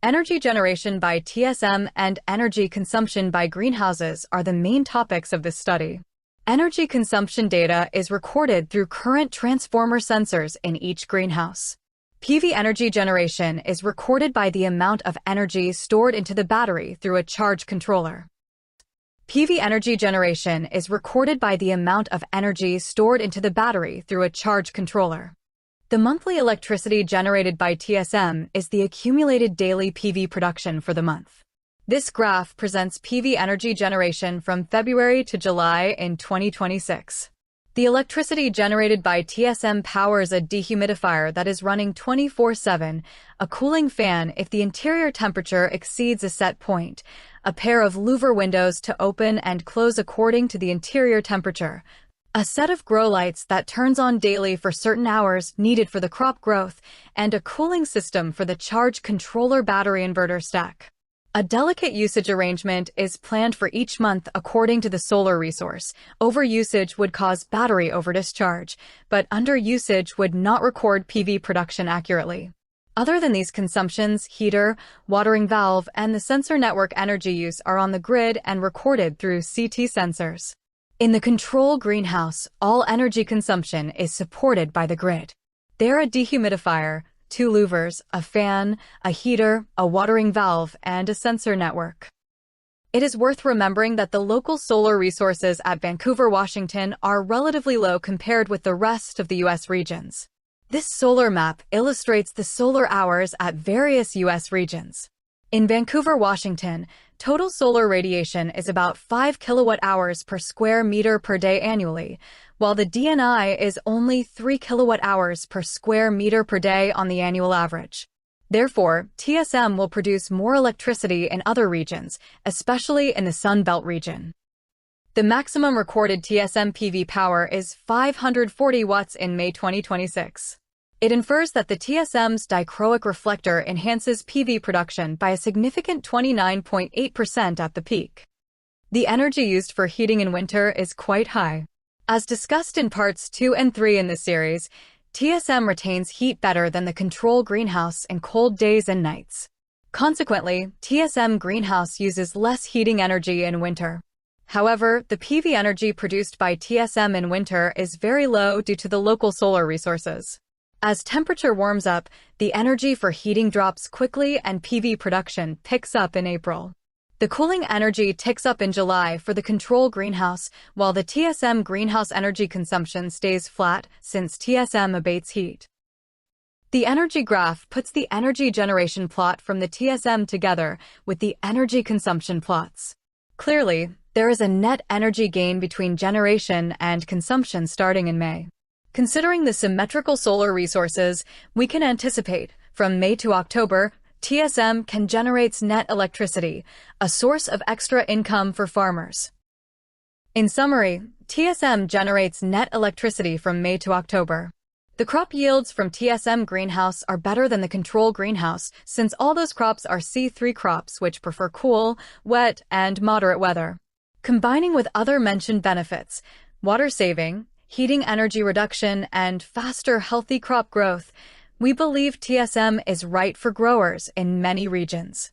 Energy generation by TSM and energy consumption by greenhouses are the main topics of this study. Energy consumption data is recorded through current transformer sensors in each greenhouse. PV energy generation is recorded by the amount of energy stored into the battery through a charge controller. PV energy generation is recorded by the amount of energy stored into the battery through a charge controller. The monthly electricity generated by TSM is the accumulated daily PV production for the month. This graph presents PV energy generation from February to July in 2026. The electricity generated by TSM powers a dehumidifier that is running 24/7, a cooling fan if the interior temperature exceeds a set point, a pair of louver windows to open and close according to the interior temperature, a set of grow lights that turns on daily for certain hours needed for the crop growth, and a cooling system for the charge controller battery inverter stack. A delicate usage arrangement is planned for each month according to the solar resource. Overusage would cause battery overdischarge, but underusage would not record PV production accurately. Other than these consumptions, heater, watering valve, and the sensor network energy use are on the grid and recorded through CT sensors. In the control greenhouse, all energy consumption is supported by the grid. They're a dehumidifier, 2 louvers, a fan, a heater, a watering valve, and a sensor network. It is worth remembering that the local solar resources at Vancouver, Washington are relatively low compared with the rest of the U.S. regions. This solar map illustrates the solar hours at various U.S. regions. In Vancouver, Washington, total solar radiation is about 5 kilowatt-hours per square meter per day annually, while the DNI is only 3 kilowatt-hours per square meter per day on the annual average. Therefore, TSM will produce more electricity in other regions, especially in the Sun Belt region. The maximum recorded TSM PV power is 540 watts in May 2026. It infers that the TSM's dichroic reflector enhances PV production by a significant 29.8% at the peak. The energy used for heating in winter is quite high. As discussed in parts 2 and 3 in this series, TSM retains heat better than the control greenhouse in cold days and nights. Consequently, TSM greenhouse uses less heating energy in winter. However, the PV energy produced by TSM in winter is very low due to the local solar resources. As temperature warms up, the energy for heating drops quickly and PV production picks up in April. The cooling energy ticks up in July for the control greenhouse, while the TSM greenhouse energy consumption stays flat since TSM abates heat. The energy graph puts the energy generation plot from the TSM together with the energy consumption plots. Clearly, there is a net energy gain between generation and consumption starting in May. Considering the symmetrical solar resources, we can anticipate, from May to October, TSM can generate net electricity, a source of extra income for farmers. In summary, TSM generates net electricity from May to October. The crop yields from TSM greenhouse are better than the control greenhouse since all those crops are C3 crops which prefer cool, wet, and moderate weather. Combining with other mentioned benefits, water saving, heating energy reduction, and faster healthy crop growth, we believe TSM is right for growers in many regions.